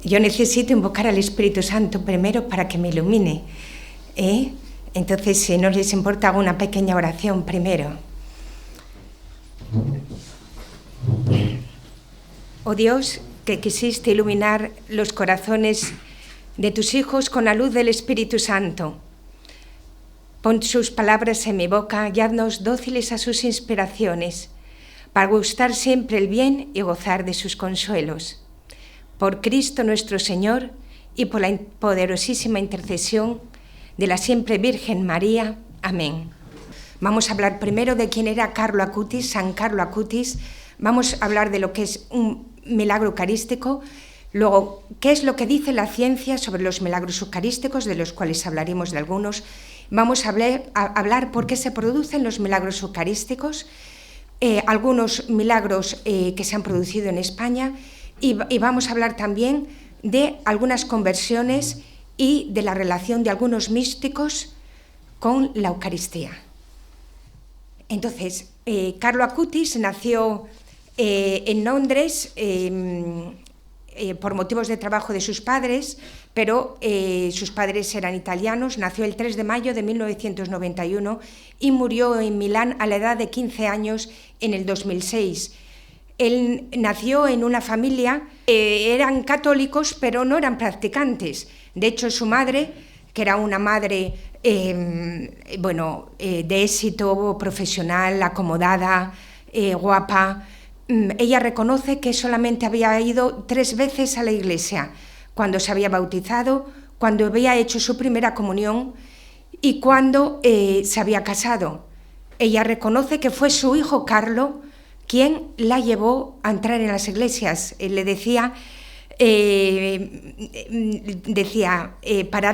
Yo necesito invocar al Espíritu Santo primero para que me ilumine. Entonces, si no les importa, hago una pequeña oración primero. Oh Dios, que quisiste iluminar los corazones de tus hijos con la luz del Espíritu Santo. Pon sus palabras en mi boca y haznos dóciles a sus inspiraciones, para gustar siempre el bien y gozar de sus consuelos. Por Cristo nuestro Señor y por la poderosísima intercesión de la siempre Virgen María. Amén. Vamos a hablar primero de quién era Carlo Acutis, San Carlo Acutis. Vamos a hablar de lo que es un milagro eucarístico. Luego, ¿qué es lo que dice la ciencia sobre los milagros eucarísticos, de los cuales hablaremos de algunos? Vamos a hablar por qué se producen los milagros eucarísticos, algunos milagros que se han producido en España, y vamos a hablar también de algunas conversiones y de la relación de algunos místicos con la Eucaristía. Entonces, Carlo Acutis nació en Londres por motivos de trabajo de sus padres, pero sus padres eran italianos. Nació el 3 de mayo de 1991 y murió en Milán a la edad de 15 años en el 2006. Él nació en una familia, eran católicos, pero no eran practicantes. De hecho, su madre, que era una madre de éxito profesional, acomodada, guapa, ella reconoce que solamente había ido 3 veces a la iglesia, cuando se había bautizado, cuando había hecho su primera comunión y cuando se había casado. Ella reconoce que fue su hijo Carlo quien la llevó a entrar en las iglesias. Le decía para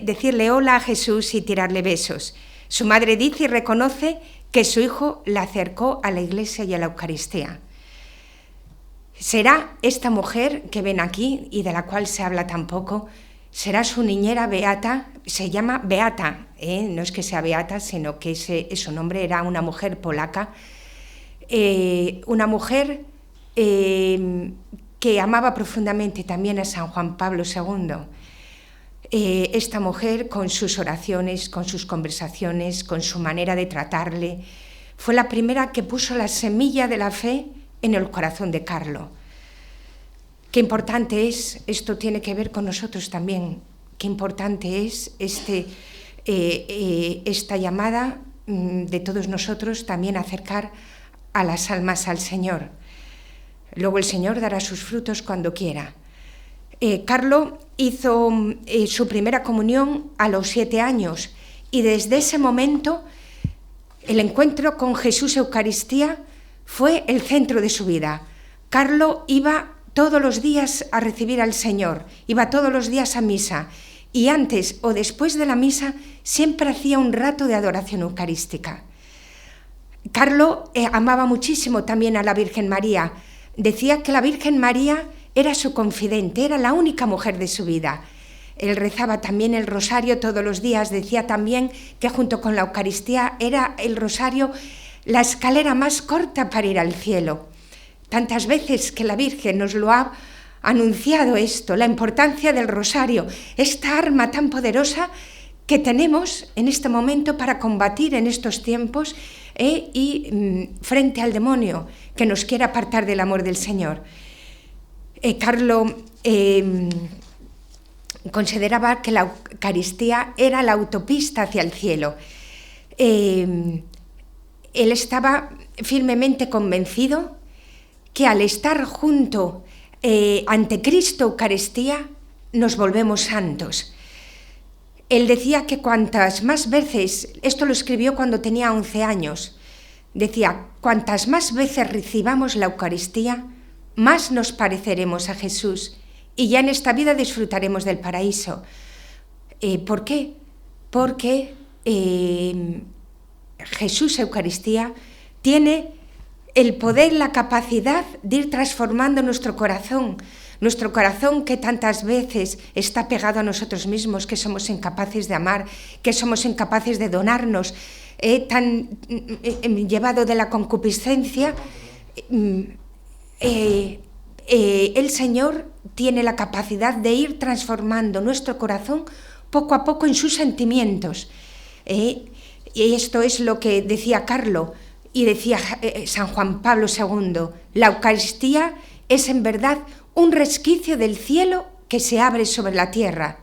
decirle hola a Jesús y tirarle besos. Su madre dice y reconoce que su hijo la acercó a la iglesia y a la Eucaristía. Será esta mujer que ven aquí y de la cual se habla tan poco, será su niñera Beata. Se llama Beata, no es que sea beata, sino que su nombre era una mujer polaca, una mujer que amaba profundamente también a San Juan Pablo II. Esta mujer, con sus oraciones, con sus conversaciones, con su manera de tratarle, fue la primera que puso la semilla de la fe en el corazón de Carlo. Qué importante es, esto tiene que ver con nosotros también, qué importante es esta llamada de todos nosotros también acercar a las almas al Señor. Luego el Señor dará sus frutos cuando quiera. Carlo hizo su primera comunión a los 7 años y desde ese momento el encuentro con Jesús Eucaristía fue el centro de su vida. Carlo iba todos los días a recibir al Señor, iba todos los días a misa y antes o después de la misa siempre hacía un rato de adoración eucarística. Carlo amaba muchísimo también a la Virgen María. Decía que la Virgen María era su confidente, era la única mujer de su vida. Él rezaba también el rosario todos los días. Decía también que junto con la Eucaristía era el rosario la escalera más corta para ir al cielo. Tantas veces que la Virgen nos lo ha anunciado esto, la importancia del rosario, esta arma tan poderosa que tenemos en este momento para combatir en estos tiempos y frente al demonio que nos quiere apartar del amor del Señor. Carlo consideraba que la Eucaristía era la autopista hacia el cielo. Él estaba firmemente convencido que al estar junto ante Cristo Eucaristía nos volvemos santos. Él decía que cuantas más veces, esto lo escribió cuando tenía 11 años, decía, cuantas más veces recibamos la Eucaristía, más nos pareceremos a Jesús y ya en esta vida disfrutaremos del paraíso. ¿Por qué? Porque Jesús Eucaristía tiene el poder, la capacidad de ir transformando nuestro corazón que tantas veces está pegado a nosotros mismos, que somos incapaces de amar, que somos incapaces de donarnos, tan llevado de la concupiscencia. El Señor tiene la capacidad de ir transformando nuestro corazón poco a poco en sus sentimientos. Y esto es lo que decía Carlo y decía San Juan Pablo II. La Eucaristía es en verdad un resquicio del cielo que se abre sobre la tierra.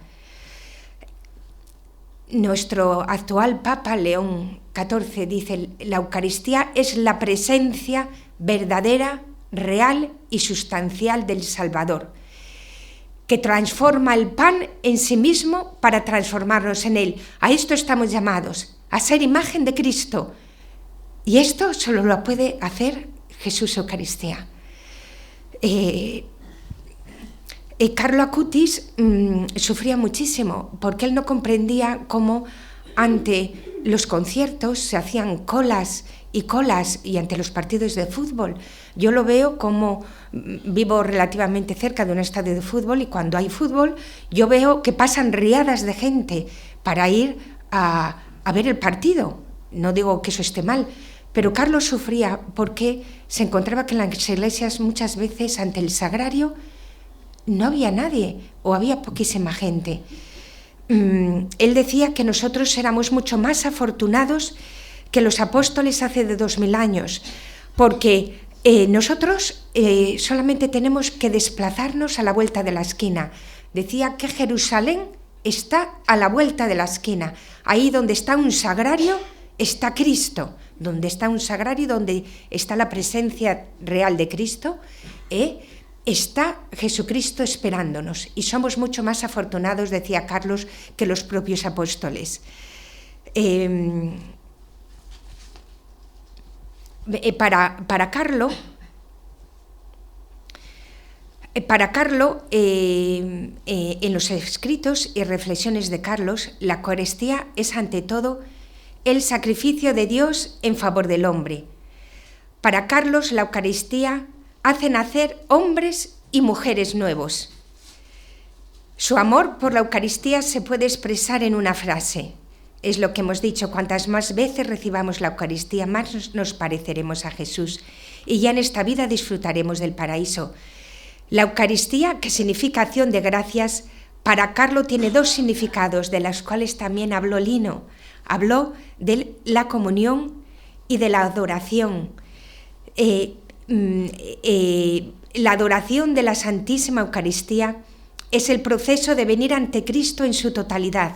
Nuestro actual Papa León XIV dice: la Eucaristía es la presencia verdadera, real y sustancial del Salvador, que transforma el pan en sí mismo para transformarnos en él. A esto estamos llamados, a ser imagen de Cristo. Y esto solo lo puede hacer Jesús Eucaristía. Carlo Acutis sufría muchísimo porque él no comprendía cómo ante los conciertos se hacían colas y ante los partidos de fútbol. Yo lo veo como vivo relativamente cerca de un estadio de fútbol, y cuando hay fútbol yo veo que pasan riadas de gente para ir a ver el partido. No digo que eso esté mal, pero Carlos sufría porque se encontraba que en las iglesias muchas veces ante el sagrario no había nadie o había poquísima gente. Él decía que nosotros éramos mucho más afortunados que los apóstoles hace de 2000 años, porque nosotros solamente tenemos que desplazarnos a la vuelta de la esquina. Decía que Jerusalén está a la vuelta de la esquina. Ahí donde está un sagrario está Cristo. Donde está un sagrario, donde está la presencia real de Cristo, está Jesucristo esperándonos. Y somos mucho más afortunados, decía Carlos, que los propios apóstoles. Para Carlo, en los escritos y reflexiones de Carlos, la Eucaristía es ante todo el sacrificio de Dios en favor del hombre. Para Carlos, la Eucaristía hace nacer hombres y mujeres nuevos. Su amor por la Eucaristía se puede expresar en una frase. Es lo que hemos dicho: cuantas más veces recibamos la Eucaristía, más nos pareceremos a Jesús, y ya en esta vida disfrutaremos del paraíso. La Eucaristía, que significa acción de gracias, para Carlo tiene dos significados, de los cuales también habló Lino. Habló de la comunión y de la adoración. La adoración de la Santísima Eucaristía es el proceso de venir ante Cristo en su totalidad,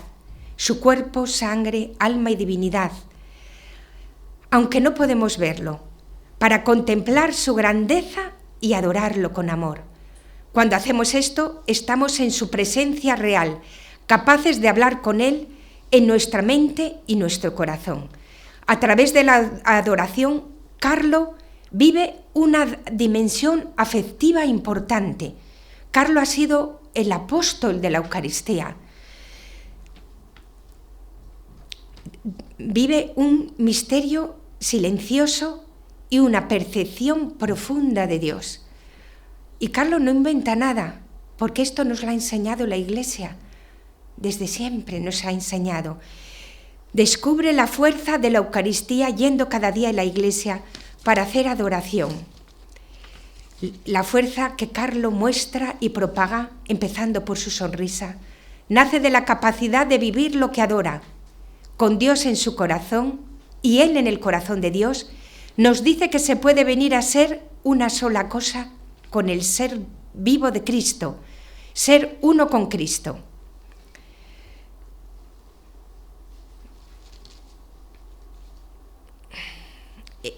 su cuerpo, sangre, alma y divinidad, aunque no podemos verlo, para contemplar su grandeza y adorarlo con amor. Cuando hacemos esto, estamos en su presencia real, capaces de hablar con Él en nuestra mente y nuestro corazón. A través de la adoración, Carlo vive una dimensión afectiva importante. Carlo ha sido el apóstol de la Eucaristía. Vive un misterio silencioso y una percepción profunda de Dios. Y Carlo no inventa nada, porque esto nos lo ha enseñado la Iglesia. Desde siempre nos ha enseñado. Descubre la fuerza de la Eucaristía yendo cada día a la Iglesia para hacer adoración. La fuerza que Carlo muestra y propaga, empezando por su sonrisa, nace de la capacidad de vivir lo que adora. Con Dios en su corazón y Él en el corazón de Dios, nos dice que se puede venir a ser una sola cosa con el ser vivo de Cristo, ser uno con Cristo.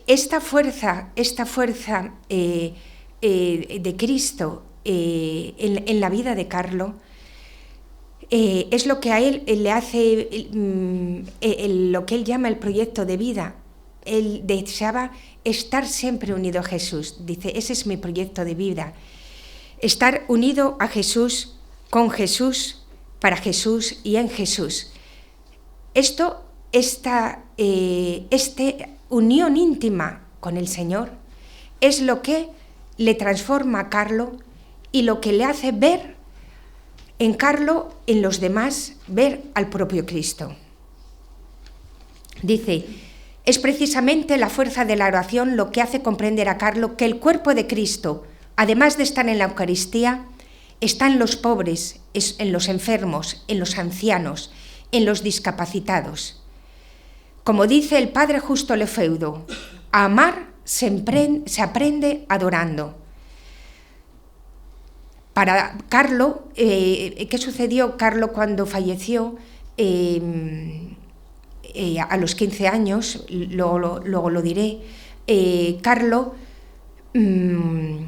Esta fuerza de Cristo en la vida de Carlo es lo que a él le hace lo que él llama el proyecto de vida. Él deseaba estar siempre unido a Jesús. Dice: ese es mi proyecto de vida. Estar unido a Jesús, con Jesús, para Jesús y en Jesús. Esta unión íntima con el Señor es lo que le transforma a Carlo y lo que le hace ver en Carlo, en los demás, ver al propio Cristo. Dice: es precisamente la fuerza de la oración lo que hace comprender a Carlo que el cuerpo de Cristo, además de estar en la Eucaristía, está en los pobres, en los enfermos, en los ancianos, en los discapacitados. Como dice el padre Justo Lefeudo, a amar se aprende adorando. Para Carlo, ¿qué sucedió? Carlo, cuando falleció a los 15 años, luego lo diré, Carlo en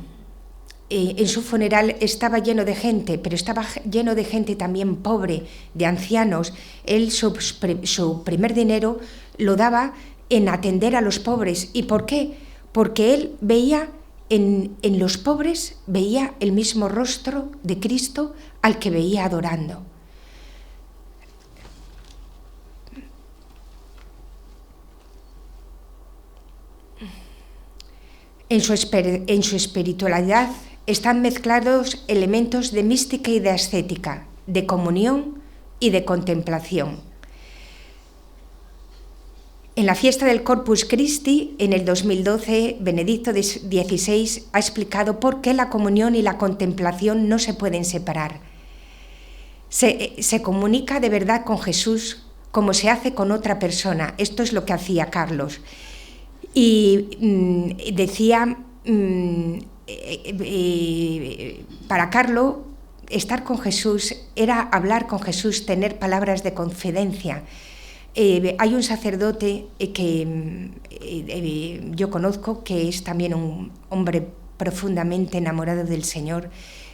su funeral estaba lleno de gente, pero estaba lleno de gente también pobre, de ancianos. Él su primer dinero lo daba en atender a los pobres. ¿Y por qué? Porque él veía en los pobres, veía el mismo rostro de Cristo al que veía adorando. En su espiritualidad están mezclados elementos de mística y de ascética, de comunión y de contemplación. En la fiesta del Corpus Christi, en el 2012, Benedicto XVI ha explicado por qué la comunión y la contemplación no se pueden separar. Se comunica de verdad con Jesús como se hace con otra persona. Esto es lo que hacía Carlos. Y decía, para Carlos, estar con Jesús era hablar con Jesús, tener palabras de confidencia. Hay un sacerdote que yo conozco, que es también un hombre profundamente enamorado del Señor,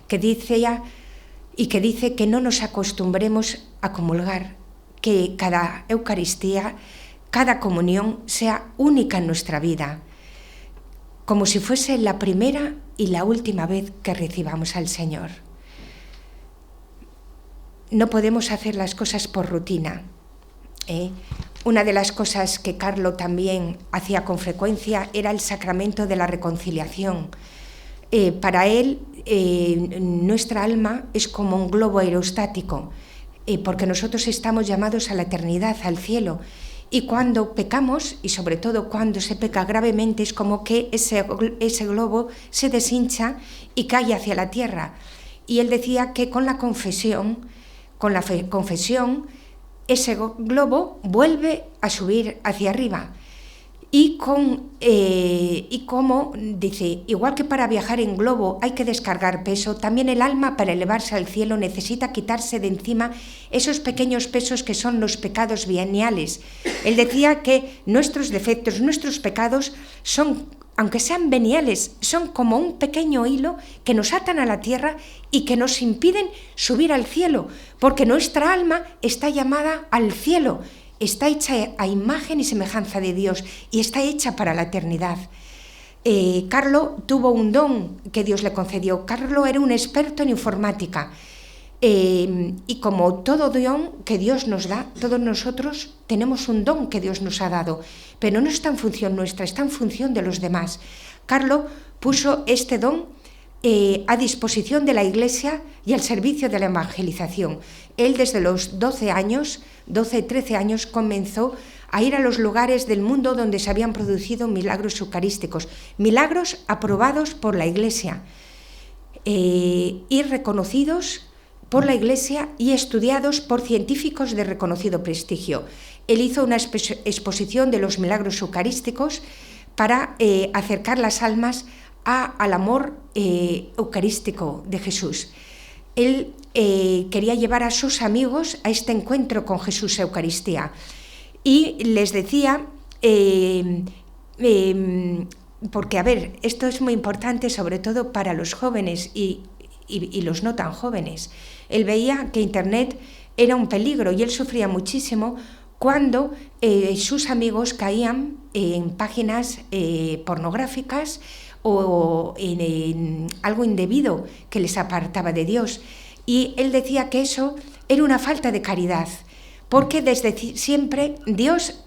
que dice que no nos acostumbremos a comulgar, que cada Eucaristía, cada comunión sea única en nuestra vida, como si fuese la primera y la última vez que recibamos al Señor. No podemos hacer las cosas por rutina. Una de las cosas que Carlo también hacía con frecuencia era el sacramento de la reconciliación. Para él, nuestra alma es como un globo aerostático, porque nosotros estamos llamados a la eternidad, al cielo. Y cuando pecamos, y sobre todo cuando se peca gravemente, es como que ese globo se deshincha y cae hacia la tierra. Y él decía que con la confesión, ese globo vuelve a subir hacia arriba. Y como dice, igual que para viajar en globo hay que descargar peso, también el alma, para elevarse al cielo, necesita quitarse de encima esos pequeños pesos que son los pecados veniales. Él decía que nuestros defectos, nuestros pecados son, aunque sean veniales, son como un pequeño hilo que nos atan a la tierra y que nos impiden subir al cielo, porque nuestra alma está llamada al cielo. Está hecha a imagen y semejanza de Dios y está hecha para la eternidad. Carlo tuvo un don que Dios le concedió. Carlo era un experto en informática. Y como todo don que Dios nos da, todos nosotros tenemos un don que Dios nos ha dado, pero no está en función nuestra, está en función de los demás. Carlo puso este don a disposición de la Iglesia y al servicio de la evangelización. Él desde los 13 años, comenzó a ir a los lugares del mundo donde se habían producido milagros eucarísticos, milagros aprobados por la Iglesia y reconocidos por la Iglesia y estudiados por científicos de reconocido prestigio. Él hizo una exposición de los milagros eucarísticos para acercar las almas al amor eucarístico de Jesús. Él quería llevar a sus amigos a este encuentro con Jesús Eucaristía y les decía, porque a ver, esto es muy importante sobre todo para los jóvenes y los no tan jóvenes. Él veía que Internet era un peligro y él sufría muchísimo cuando sus amigos caían en páginas pornográficas o en algo indebido que les apartaba de Dios. Y él decía que eso era una falta de caridad, porque desde siempre Dios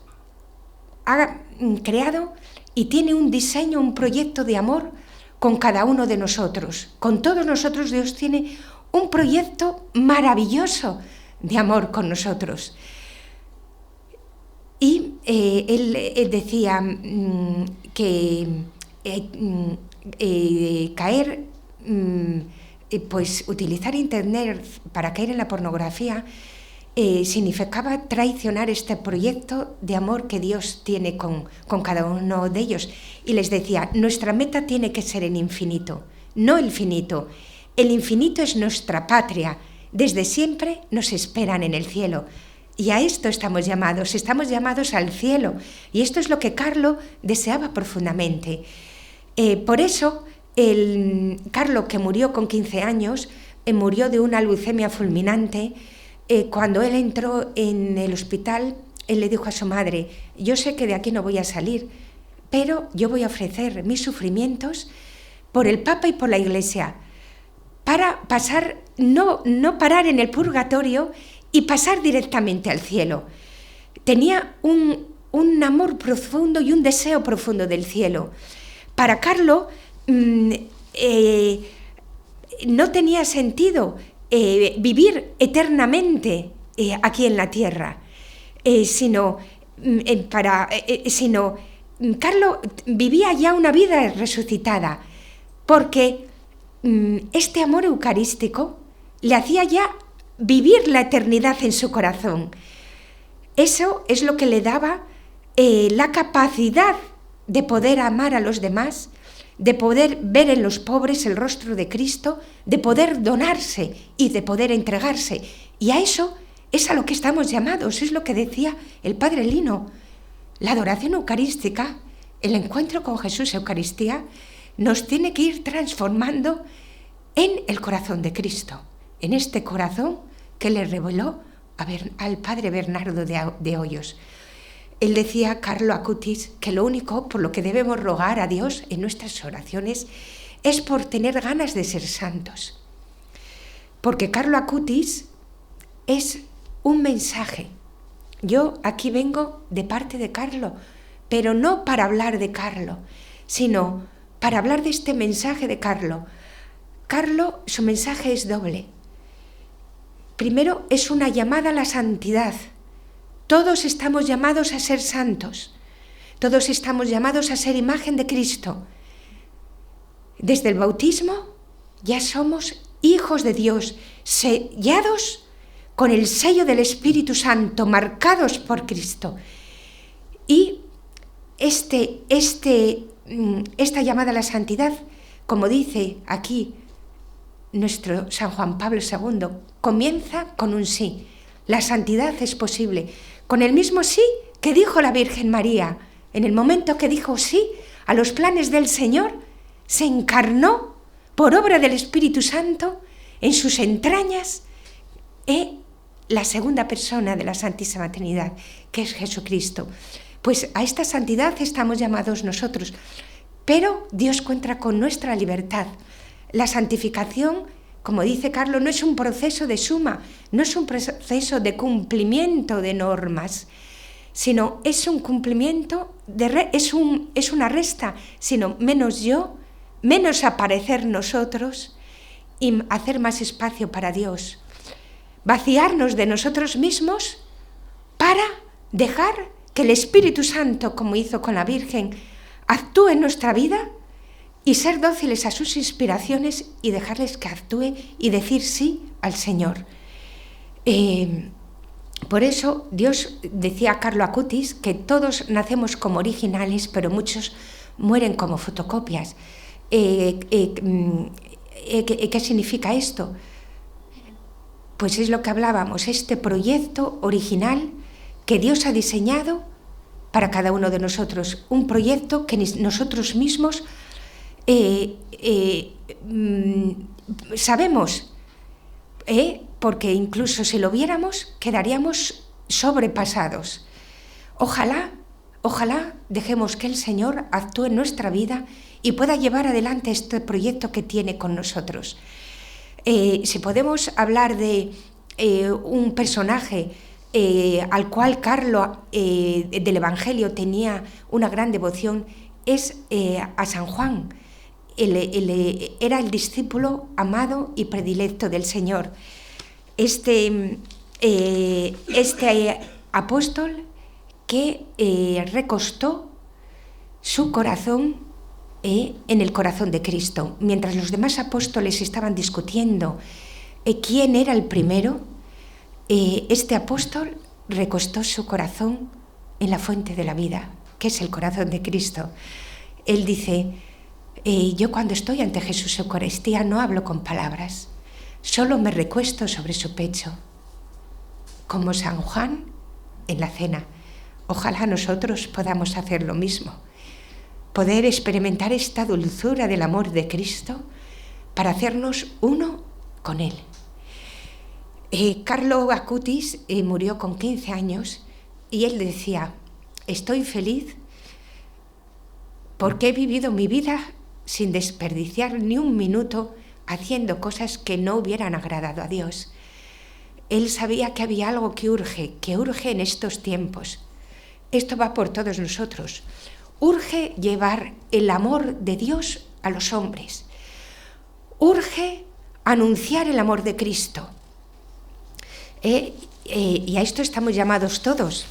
ha creado y tiene un diseño, un proyecto de amor con cada uno de nosotros. Con todos nosotros Dios tiene un proyecto maravilloso de amor con nosotros. Y él decía que caer pues utilizar Internet para caer en la pornografía significaba traicionar este proyecto de amor que Dios tiene con cada uno de ellos. Y les decía, nuestra meta tiene que ser el infinito, no el finito. El infinito es nuestra patria. Desde siempre nos esperan en el cielo. Y a esto estamos llamados al cielo. Y esto es lo que Carlo deseaba profundamente. Por eso, Carlo, que murió con 15 años, murió de una leucemia fulminante. Cuando él entró en el hospital, él le dijo a su madre, yo sé que de aquí no voy a salir, pero yo voy a ofrecer mis sufrimientos por el Papa y por la Iglesia, para pasar, no parar en el purgatorio y pasar directamente al cielo. Tenía un amor profundo y un deseo profundo del cielo. Para Carlo no tenía sentido vivir eternamente aquí en la tierra, sino Carlo vivía ya una vida resucitada, porque este amor eucarístico le hacía ya vivir la eternidad en su corazón. Eso es lo que le daba la capacidad de poder amar a los demás, de poder ver en los pobres el rostro de Cristo, de poder donarse y de poder entregarse. Y a eso es a lo que estamos llamados, es lo que decía el Padre Lino. La adoración eucarística, el encuentro con Jesús, Eucaristía, nos tiene que ir transformando en el corazón de Cristo, en este corazón que le reveló al Padre Bernardo de Hoyos. Él decía, Carlo Acutis, que lo único por lo que debemos rogar a Dios en nuestras oraciones es por tener ganas de ser santos. Porque Carlo Acutis es un mensaje. Yo aquí vengo de parte de Carlo, pero no para hablar de Carlo, sino para hablar de este mensaje de Carlo. Carlo, su mensaje es doble. Primero, es una llamada a la santidad. Todos estamos llamados a ser santos. Todos estamos llamados a ser imagen de Cristo. Desde el bautismo ya somos hijos de Dios, sellados con el sello del Espíritu Santo, marcados por Cristo. Y esta llamada a la santidad, como dice aquí nuestro San Juan Pablo II, comienza con un sí. La santidad es posible. Con el mismo sí que dijo la Virgen María, en el momento que dijo sí a los planes del Señor, se encarnó por obra del Espíritu Santo en sus entrañas la segunda persona de la Santísima Trinidad, que es Jesucristo. Pues a esta santidad estamos llamados nosotros, pero Dios cuenta con nuestra libertad. La santificación, como dice Carlos, no es un proceso de suma, no es un proceso de cumplimiento de normas, sino es un cumplimiento, es una resta, sino menos yo, menos aparecer nosotros y hacer más espacio para Dios. Vaciarnos de nosotros mismos para dejar que el Espíritu Santo, como hizo con la Virgen, actúe en nuestra vida y ser dóciles a sus inspiraciones y dejarles que actúe y decir sí al Señor. Por eso Dios decía a Carlo Acutis que todos nacemos como originales, pero muchos mueren como fotocopias. ¿Qué significa esto? Pues es lo que hablábamos, este proyecto original que Dios ha diseñado para cada uno de nosotros, un proyecto que nosotros mismos sabemos, porque incluso si lo viéramos quedaríamos sobrepasados. Ojalá dejemos que el Señor actúe en nuestra vida y pueda llevar adelante este proyecto que tiene con nosotros. Si podemos hablar de un personaje al cual Carlo del Evangelio tenía una gran devoción, es a San Juan. Era el discípulo amado y predilecto del Señor. Este apóstol que recostó su corazón en el corazón de Cristo. Mientras los demás apóstoles estaban discutiendo quién era el primero, este apóstol recostó su corazón en la fuente de la vida, que es el corazón de Cristo. Él dice, yo cuando estoy ante Jesús Eucaristía no hablo con palabras, solo me recuesto sobre su pecho, como San Juan en la cena. Ojalá nosotros podamos hacer lo mismo, poder experimentar esta dulzura del amor de Cristo para hacernos uno con Él. Carlo Acutis murió con 15 años y él decía, estoy feliz porque he vivido mi vida sin desperdiciar ni un minuto haciendo cosas que no hubieran agradado a Dios. Él sabía que había algo que urge en estos tiempos. Esto va por todos nosotros. Urge llevar el amor de Dios a los hombres. Urge anunciar el amor de Cristo. Y a esto estamos llamados todos.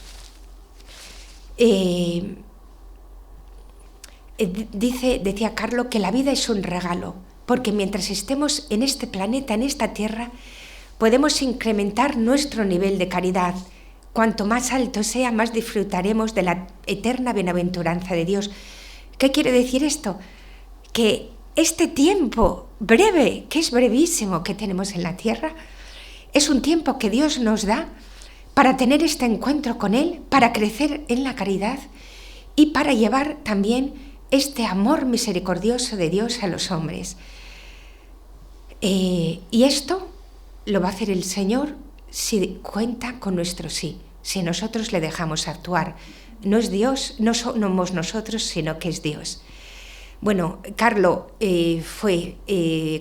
Decía Carlo que la vida es un regalo, porque mientras estemos en este planeta, en esta tierra, podemos incrementar nuestro nivel de caridad. Cuanto más alto sea, más disfrutaremos de la eterna bienaventuranza de Dios. ¿Qué quiere decir esto? Que este tiempo breve, que es brevísimo, que tenemos en la tierra, es un tiempo que Dios nos da para tener este encuentro con Él, para crecer en la caridad y para llevar también este amor misericordioso de Dios a los hombres. Y esto lo va a hacer el Señor si cuenta con nuestro sí, si nosotros le dejamos actuar. No es Dios, no somos nosotros, sino que es Dios. Bueno, Carlo fue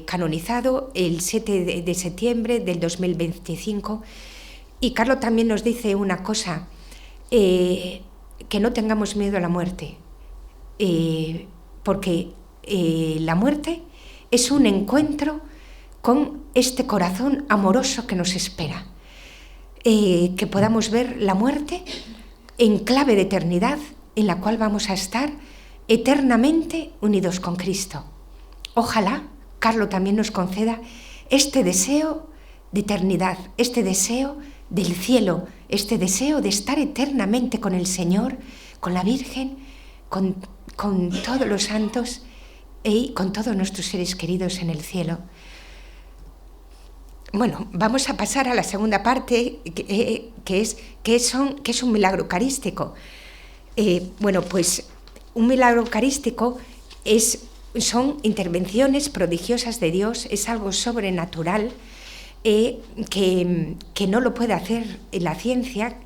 canonizado el 7 de septiembre del 2025 y Carlo también nos dice una cosa, que no tengamos miedo a la muerte, porque la muerte es un encuentro con este corazón amoroso que nos espera, que podamos ver la muerte en clave de eternidad en la cual vamos a estar eternamente unidos con Cristo. Ojalá Carlo también nos conceda este deseo de eternidad, este deseo del cielo, este deseo de estar eternamente con el Señor, con la Virgen, con todos los santos y con todos nuestros seres queridos en el cielo. Bueno, vamos a pasar a la segunda parte, que es un milagro eucarístico. Bueno, pues un milagro eucarístico son intervenciones prodigiosas de Dios, es algo sobrenatural que no lo puede hacer la ciencia,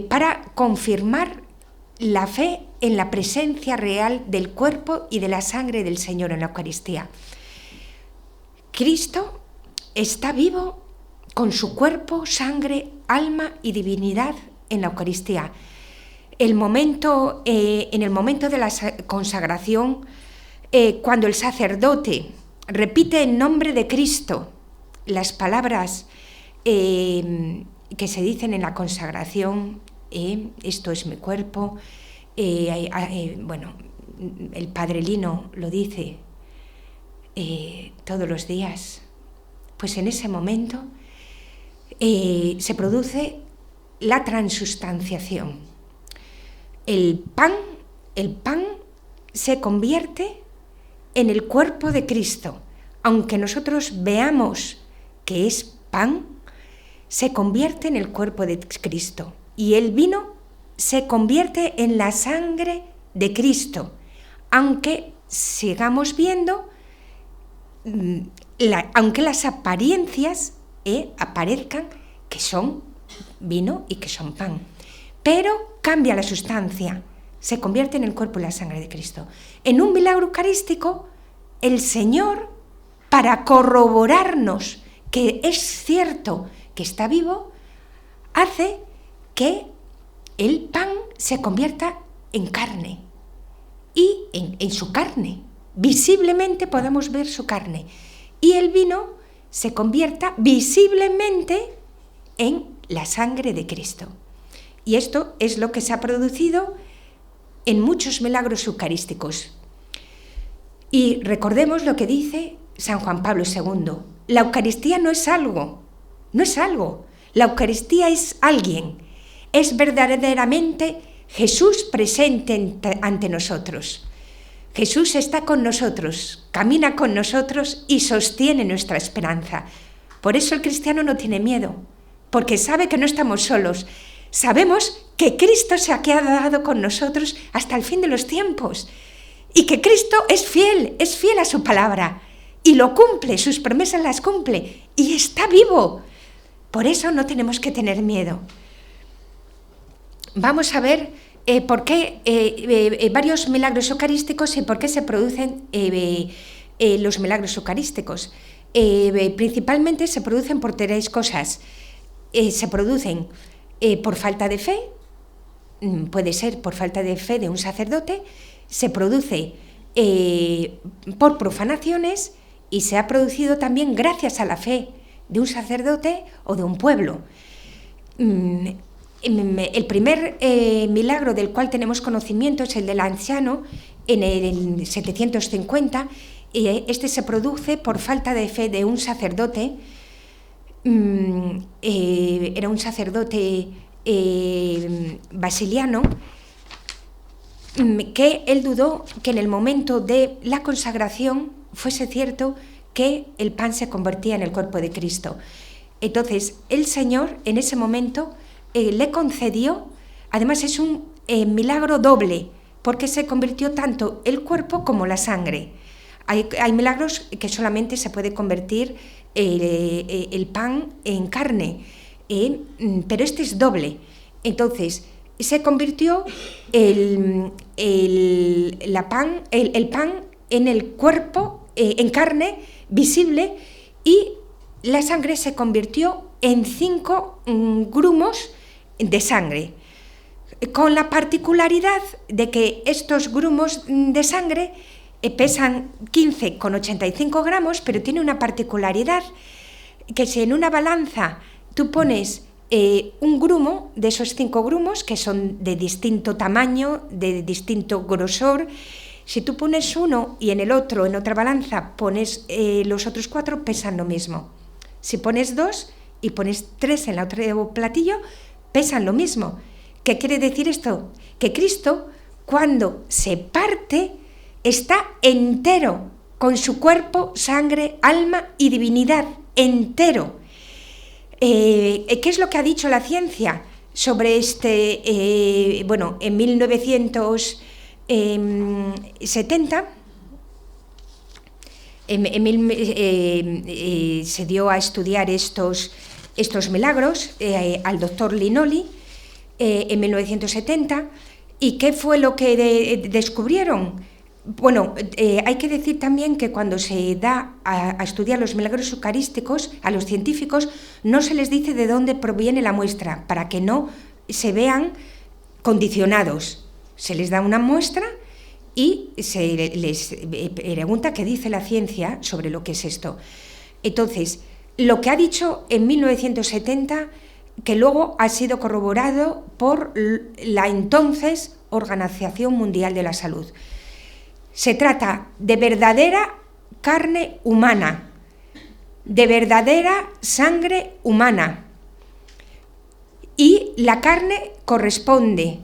para confirmar la fe en la presencia real del cuerpo y de la sangre del Señor en la Eucaristía. Cristo está vivo con su cuerpo, sangre, alma y divinidad en la Eucaristía. En el momento de la consagración, cuando el sacerdote repite en nombre de Cristo las palabras que se dicen en la consagración, esto es mi cuerpo, bueno, el Padre Lino lo dice todos los días, pues en ese momento se produce la transustanciación. El pan se convierte en el cuerpo de Cristo. Aunque nosotros veamos que es pan, se convierte en el cuerpo de Cristo. Y el vino se convierte en la sangre de Cristo. Aunque sigamos viendo, aunque las apariencias aparezcan que son vino y que son pan. Pero cambia la sustancia, se convierte en el cuerpo y la sangre de Cristo. En un milagro eucarístico, el Señor, para corroborarnos que es cierto que está vivo, hace que el pan se convierta en carne y en su carne. Visiblemente podamos ver su carne. Y el vino se convierta visiblemente en la sangre de Cristo. Y esto es lo que se ha producido en muchos milagros eucarísticos. Y recordemos lo que dice San Juan Pablo II. La Eucaristía no es algo. La Eucaristía es alguien. Es verdaderamente Jesús presente ante nosotros. Jesús está con nosotros, camina con nosotros y sostiene nuestra esperanza. Por eso el cristiano no tiene miedo, porque sabe que no estamos solos. Sabemos que Cristo se ha quedado con nosotros hasta el fin de los tiempos y que Cristo es fiel a su palabra y lo cumple, sus promesas las cumple y está vivo. Por eso no tenemos que tener miedo. Vamos a ver por qué varios milagros eucarísticos y por qué se producen los milagros eucarísticos. Principalmente se producen por 3 cosas. Se producen por falta de fe, puede ser por falta de fe de un sacerdote, se produce por profanaciones y se ha producido también gracias a la fe de un sacerdote o de un pueblo. El primer milagro del cual tenemos conocimiento es el del anciano en el 750. Este se produce por falta de fe de un sacerdote. Era un sacerdote basiliano que él dudó que en el momento de la consagración fuese cierto que el pan se convertía en el cuerpo de Cristo. Entonces el Señor en ese momento le concedió, además es un milagro doble, porque se convirtió tanto el cuerpo como la sangre. Hay milagros que solamente se puede convertir el pan en carne, pero este es doble. Entonces se convirtió el pan en el cuerpo, en carne visible, y la sangre se convirtió en 5 grumos de sangre, con la particularidad de que estos grumos de sangre pesan 15,85 gramos, pero tiene una particularidad, que si en una balanza tú pones un grumo de esos 5 grumos, que son de distinto tamaño, de distinto grosor, si tú pones uno y en el otro, en otra balanza, pones los otros 4, pesan lo mismo. Si pones 2 y pones 3 en el otro platillo, pesan lo mismo. ¿Qué quiere decir esto? Que Cristo, cuando se parte, está entero, con su cuerpo, sangre, alma y divinidad, entero. ¿Qué es lo que ha dicho la ciencia sobre este? En 1970 se dio a estudiar estos milagros al doctor Linoli en 1970. ¿Y qué fue lo que descubrieron? Bueno, hay que decir también que cuando se da a estudiar los milagros eucarísticos a los científicos, no se les dice de dónde proviene la muestra, para que no se vean condicionados. Se les da una muestra y se les pregunta qué dice la ciencia sobre lo que es esto. Entonces, lo que ha dicho en 1970, que luego ha sido corroborado por la entonces Organización Mundial de la Salud. Se trata de verdadera carne humana, de verdadera sangre humana, y la carne corresponde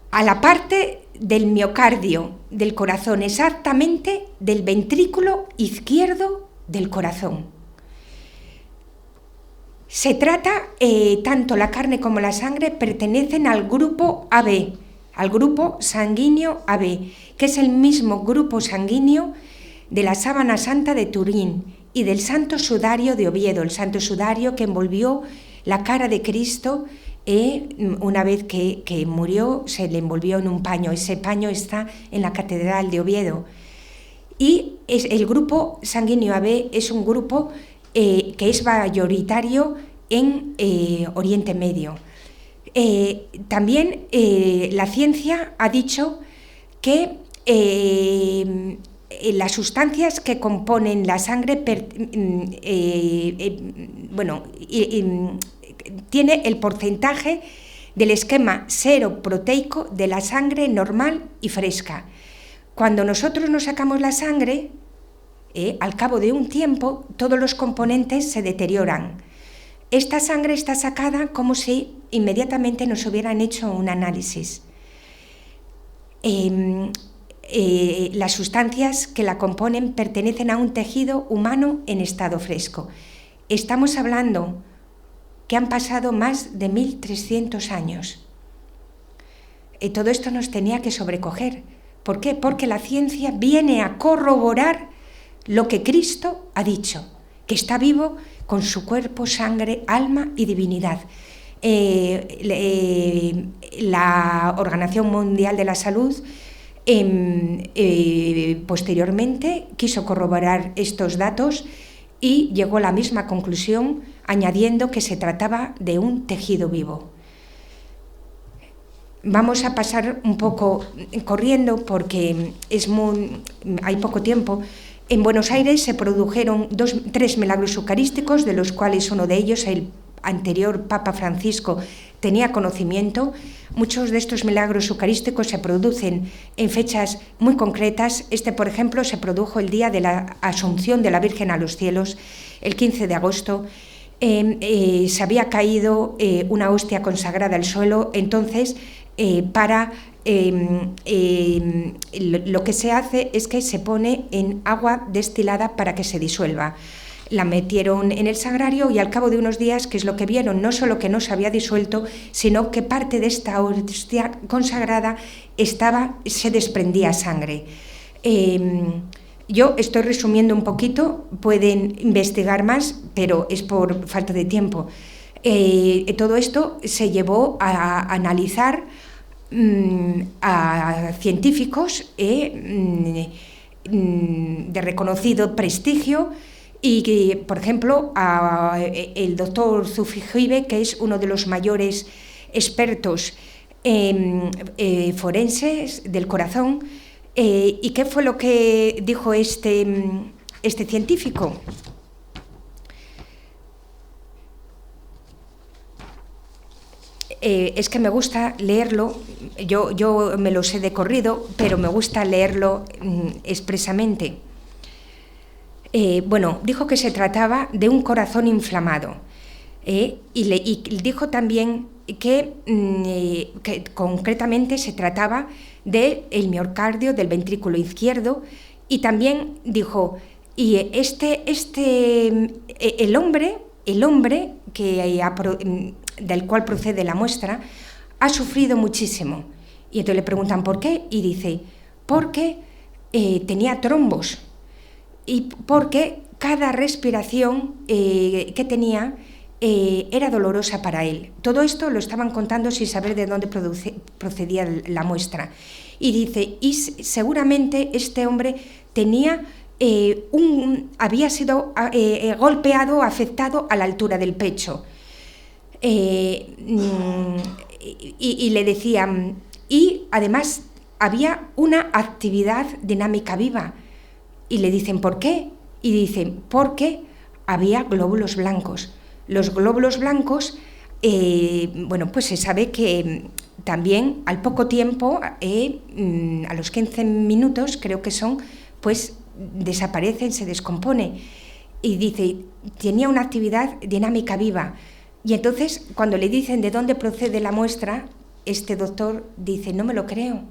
a la parte del miocardio, del corazón, exactamente del ventrículo izquierdo del corazón. Se trata, tanto la carne como la sangre pertenecen al grupo AB, al grupo sanguíneo AB, que es el mismo grupo sanguíneo de la sábana santa de Turín y del santo sudario de Oviedo, el santo sudario que envolvió la cara de Cristo. Una vez que murió, se le envolvió en un paño. Ese paño está en la catedral de Oviedo. Y el grupo sanguíneo AB es un grupo que es mayoritario en Oriente Medio. También la ciencia ha dicho que las sustancias que componen la sangre tiene el porcentaje del esquema seroproteico de la sangre normal y fresca. Cuando nosotros nos sacamos la sangre, al cabo de un tiempo, todos los componentes se deterioran. Esta sangre está sacada como si inmediatamente nos hubieran hecho un análisis. Las sustancias que la componen pertenecen a un tejido humano en estado fresco. Estamos hablando que han pasado más de 1300 años. Todo esto nos tenía que sobrecoger. ¿Por qué? Porque la ciencia viene a corroborar lo que Cristo ha dicho, que está vivo con su cuerpo, sangre, alma y divinidad. La Organización Mundial de la Salud posteriormente quiso corroborar estos datos y llegó a la misma conclusión, añadiendo que se trataba de un tejido vivo. Vamos a pasar un poco corriendo porque hay poco tiempo. En Buenos Aires se produjeron 3 milagros eucarísticos, de los cuales uno de ellos, el anterior Papa Francisco, tenía conocimiento. Muchos de estos milagros eucarísticos se producen en fechas muy concretas. Por ejemplo, se produjo el día de la Asunción de la Virgen a los cielos, el 15 de agosto. Se había caído una hostia consagrada al suelo, entonces lo que se hace es que se pone en agua destilada para que se disuelva. La metieron en el sagrario y al cabo de unos días, ¿qué es lo que vieron? No solo que no se había disuelto, sino que parte de esta hostia consagrada se desprendía sangre. Yo estoy resumiendo un poquito, pueden investigar más, pero es por falta de tiempo. Todo esto se llevó a analizar a científicos de reconocido prestigio, y que, por ejemplo, el doctor Zufijibe, que es uno de los mayores expertos forenses del corazón. ¿Y qué fue lo que dijo este científico? Es que me gusta leerlo, yo me lo sé de corrido, pero me gusta leerlo expresamente. Dijo que se trataba de un corazón inflamado, y dijo también que concretamente se trataba del miocardio del ventrículo izquierdo, y también dijo, y el hombre del cual procede la muestra ha sufrido muchísimo. Y entonces le preguntan ¿por qué? Y dice, porque tenía trombos, y porque cada respiración que tenía era dolorosa para él. Todo esto lo estaban contando sin saber de dónde procedía la muestra. Y dice, y seguramente este hombre tenía había sido golpeado, afectado a la altura del pecho. Y le decían, y además había una actividad dinámica viva. Y le dicen, ¿por qué? Y dicen, porque había glóbulos blancos. Los glóbulos blancos, pues se sabe que también al poco tiempo, a los 15 minutos, creo que son, pues desaparecen, se descompone. Y dice, tenía una actividad dinámica viva. Y entonces, cuando le dicen de dónde procede la muestra, este doctor dice, no me lo creo,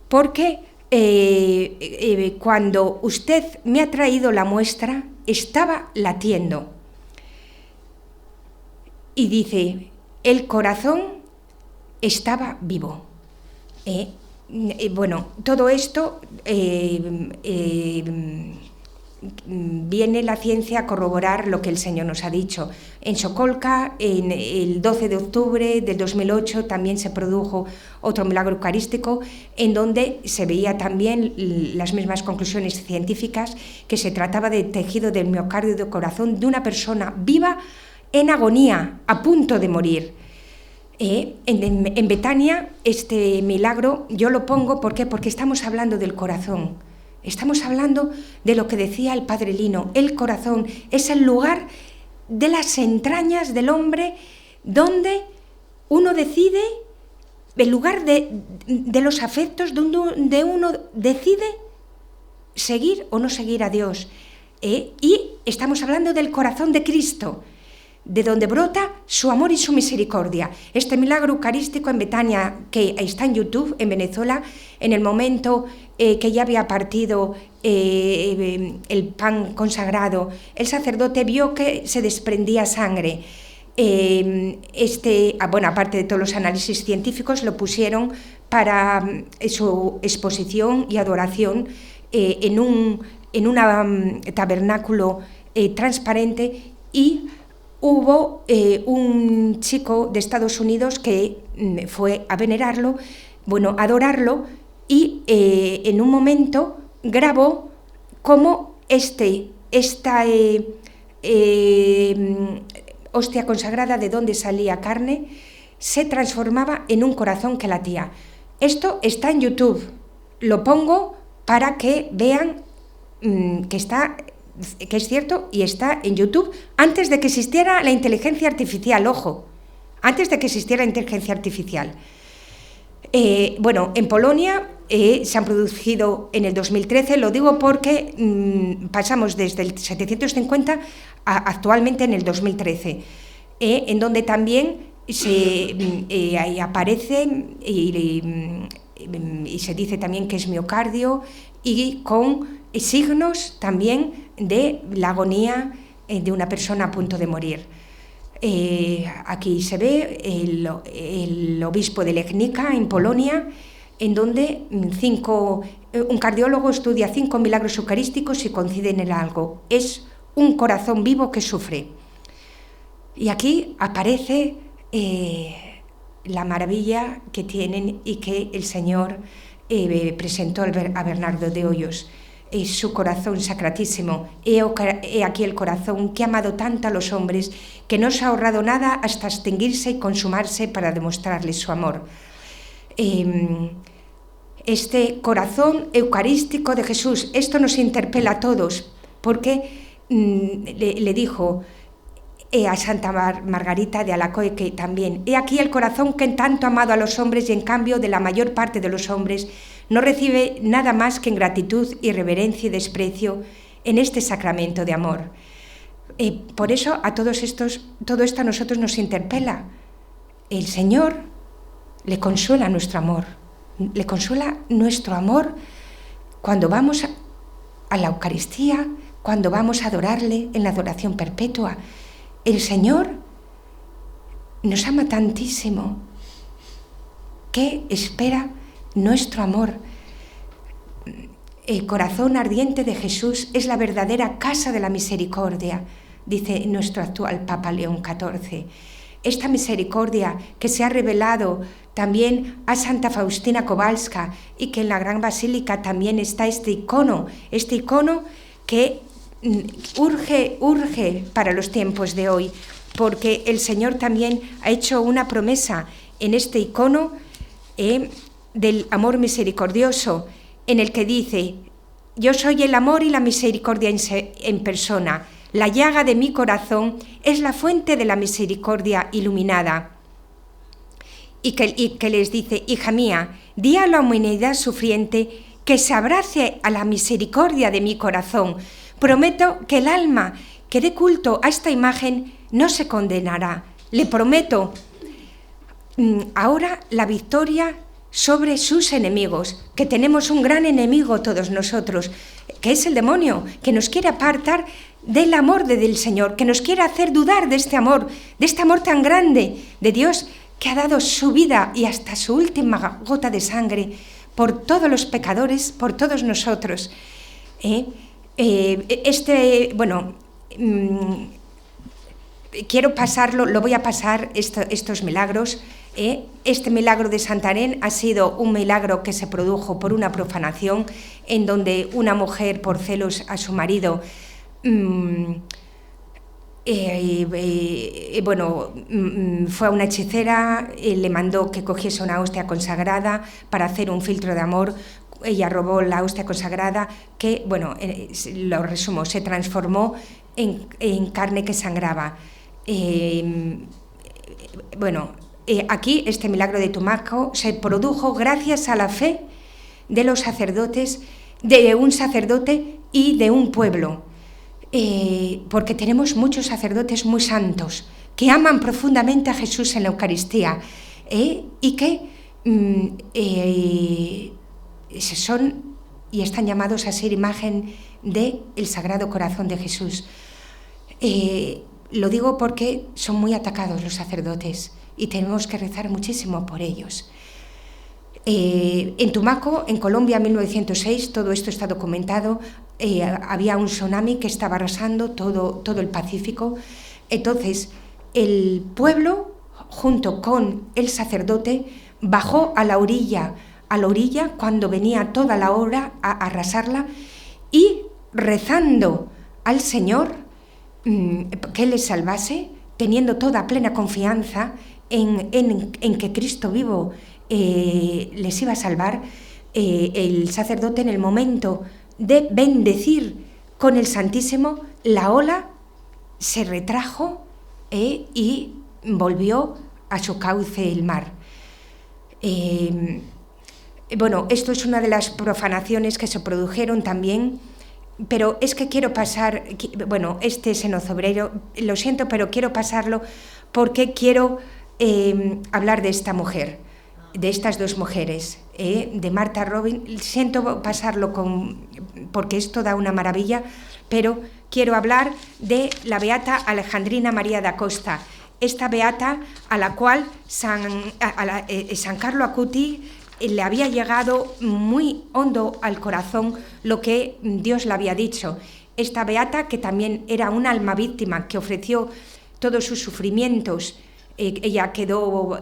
porque cuando usted me ha traído la muestra, estaba latiendo. Y dice, el corazón estaba vivo. Todo esto viene la ciencia a corroborar lo que el Señor nos ha dicho. En Sokolka, el 12 de octubre del 2008, también se produjo otro milagro eucarístico, en donde se veía también las mismas conclusiones científicas, que se trataba de tejido del miocardio y del corazón de una persona viva en agonía, a punto de morir. En Betania, este milagro yo lo pongo, ¿por qué? Porque estamos hablando del corazón. Estamos hablando de lo que decía el padre Lino, el corazón es el lugar de las entrañas del hombre donde uno decide, en lugar de los afectos, donde uno decide seguir o no seguir a Dios. Y estamos hablando del corazón de Cristo, de donde brota su amor y su misericordia. Este milagro eucarístico en Betania, que está en YouTube, en Venezuela, en el momento que ya había partido el pan consagrado, el sacerdote vio que se desprendía sangre. Aparte de todos los análisis científicos, lo pusieron para su exposición y adoración en un tabernáculo transparente, y hubo un chico de Estados Unidos que fue a venerarlo, a adorarlo, y en un momento grabó cómo esta hostia consagrada, de donde salía carne, se transformaba en un corazón que latía. Esto está en YouTube, lo pongo para que vean que es cierto, y está en YouTube antes de que existiera la inteligencia artificial, ojo, antes de que existiera la inteligencia artificial. En Polonia se han producido en el 2013, lo digo porque pasamos desde el 750 actualmente en el 2013, en donde también aparece y se dice también que es miocardio, y con signos también de la agonía de una persona a punto de morir. Aquí se ve el obispo de Legnica, en Polonia, en donde un cardiólogo estudia 5 milagros eucarísticos y coinciden en algo: es un corazón vivo que sufre. Y aquí aparece la maravilla que tienen y que el Señor presentó a Bernardo de Hoyos. Es su corazón sacratísimo. He aquí el corazón que ha amado tanto a los hombres, que no se ha ahorrado nada hasta extinguirse y consumarse para demostrarles su amor. Este corazón eucarístico de Jesús, esto nos interpela a todos, porque le dijo a Santa Margarita de Alacoque, que también: he aquí el corazón que tanto ha amado a los hombres, y en cambio de la mayor parte de los hombres no recibe nada más que ingratitud, irreverencia y desprecio en este sacramento de amor. Por eso todo esto a nosotros nos interpela. El Señor le consuela nuestro amor, le consuela nuestro amor cuando vamos a la Eucaristía, cuando vamos a adorarle en la adoración perpetua. El Señor nos ama tantísimo que espera nuestro amor. El corazón ardiente de Jesús es la verdadera casa de la misericordia, dice nuestro actual Papa León XIV. Esta misericordia que se ha revelado también a Santa Faustina Kowalska, y que en la Gran Basílica también está este icono que urge para los tiempos de hoy, porque el Señor también ha hecho una promesa en este icono del amor misericordioso, en el que dice: yo soy el amor y la misericordia en persona, la llaga de mi corazón es la fuente de la misericordia iluminada. Y que les dice: hija mía, di a la humanidad sufriente que se abrace a la misericordia de mi corazón. Prometo que el alma que dé culto a esta imagen no se condenará. Le prometo ahora la victoria sobre sus enemigos, que tenemos un gran enemigo todos nosotros, que es el demonio, que nos quiere apartar del amor del Señor, que nos quiere hacer dudar de este amor tan grande de Dios, que ha dado su vida y hasta su última gota de sangre por todos los pecadores, por todos nosotros. Quiero pasarlo, lo voy a pasar estos milagros. Este milagro de Santarém ha sido un milagro que se produjo por una profanación, en donde una mujer, por celos a su marido, fue a una hechicera, le mandó que cogiese una hostia consagrada para hacer un filtro de amor. Ella robó la hostia consagrada, que, lo resumo, se transformó en carne que sangraba. aquí este milagro de Tumaco se produjo gracias a la fe de los sacerdotes, de un sacerdote y de un pueblo, porque tenemos muchos sacerdotes muy santos que aman profundamente a Jesús en la Eucaristía y que son y están llamados a ser imagen del Sagrado Corazón de Jesús. Lo digo porque son muy atacados los sacerdotes y tenemos que rezar muchísimo por ellos. En Tumaco, en Colombia, en 1906, todo esto está documentado, había un tsunami que estaba arrasando todo el Pacífico. Entonces, el pueblo, junto con el sacerdote, bajó a la orilla cuando venía toda la ola a arrasarla, y rezando al Señor que les salvase, teniendo toda plena confianza en que Cristo vivo les iba a salvar, el sacerdote, en el momento de bendecir con el Santísimo, la ola se retrajo y volvió a su cauce el mar. Bueno, esto es una de las profanaciones que se produjeron también, pero es que quiero pasar, bueno, este cenozobrero, lo siento, pero quiero pasarlo porque quiero hablar de esta mujer, de estas dos mujeres, de Martha Robin. Siento pasarlo porque es toda una maravilla, pero quiero hablar de la beata Alejandrina María da Costa, esta beata a la cual San Carlo Acuti le había llegado muy hondo al corazón lo que Dios le había dicho. Esta beata, que también era un alma víctima, que ofreció todos sus sufrimientos, ella quedó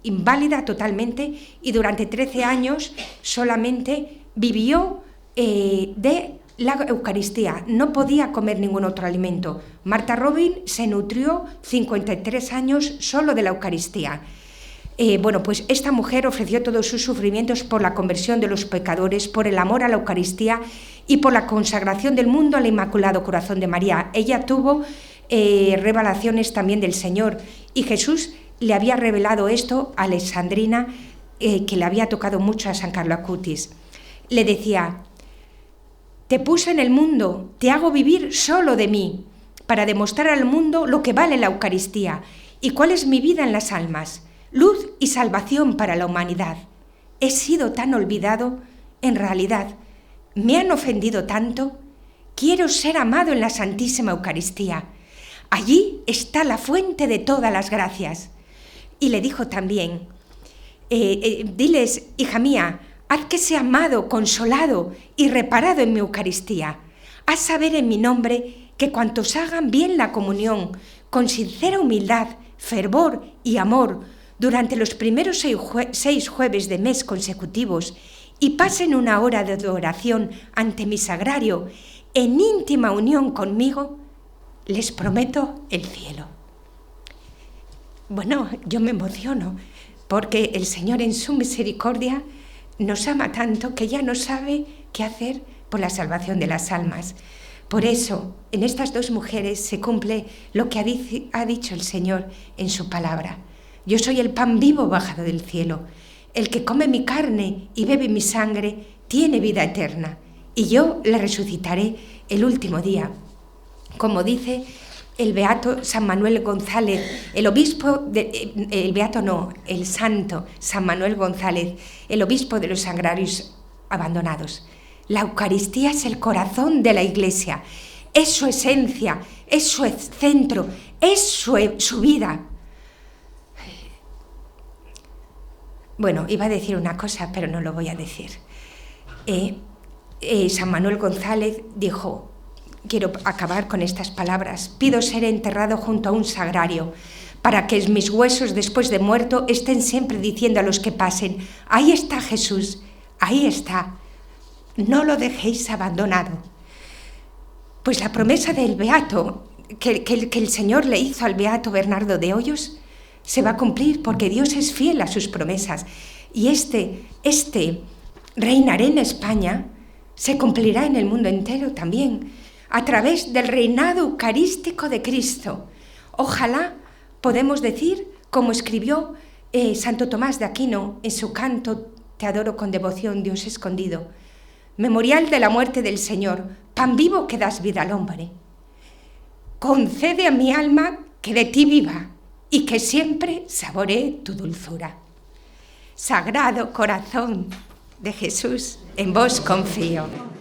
inválida totalmente y durante 13 años solamente vivió de la Eucaristía, no podía comer ningún otro alimento. Martha Robin se nutrió 53 años solo de la Eucaristía. Bueno, pues esta mujer ofreció todos sus sufrimientos por la conversión de los pecadores, por el amor a la Eucaristía y por la consagración del mundo al Inmaculado Corazón de María. Ella tuvo revelaciones también del Señor, y Jesús le había revelado esto a Alejandrina, que le había tocado mucho a San Carlo Acutis. Le decía: te puse en el mundo, te hago vivir solo de mí, para demostrar al mundo lo que vale la Eucaristía y cuál es mi vida en las almas, luz y salvación para la humanidad. He sido tan olvidado, en realidad, me han ofendido tanto. Quiero ser amado en la Santísima Eucaristía. Allí está la fuente de todas las gracias. Y le dijo también: diles, hija mía, haz que sea amado, consolado y reparado en mi Eucaristía. Haz saber en mi nombre que cuantos hagan bien la comunión, con sincera humildad, fervor y amor, durante los primeros 6 jueves de mes consecutivos, y pasen una hora de oración ante mi sagrario, en íntima unión conmigo, les prometo el cielo. Bueno, yo me emociono, porque el Señor en su misericordia nos ama tanto que ya no sabe qué hacer por la salvación de las almas. Por eso, en estas dos mujeres se cumple lo que ha dicho el Señor en su palabra. Yo soy el pan vivo bajado del cielo. El que come mi carne y bebe mi sangre tiene vida eterna, y yo le resucitaré el último día. Como dice el beato San Manuel González, el santo San Manuel González, el obispo de los sagrarios abandonados. La Eucaristía es el corazón de la Iglesia, es su esencia, es su centro, es su vida. Bueno, iba a decir una cosa, pero no lo voy a decir. San Manuel González dijo: quiero acabar con estas palabras. Pido ser enterrado junto a un sagrario, para que mis huesos después de muerto estén siempre diciendo a los que pasen: ahí está Jesús, ahí está. No lo dejéis abandonado. Pues la promesa del beato que el Señor le hizo al beato Bernardo de Hoyos se va a cumplir, porque Dios es fiel a sus promesas. Y este reinaré en España se cumplirá en el mundo entero también, a través del reinado eucarístico de Cristo. Ojalá podemos decir como escribió Santo Tomás de Aquino en su canto Te adoro con devoción, Dios escondido. Memorial de la muerte del Señor, pan vivo que das vida al hombre. Concede a mi alma que de ti viva y que siempre saboree tu dulzura. Sagrado corazón de Jesús, en vos confío.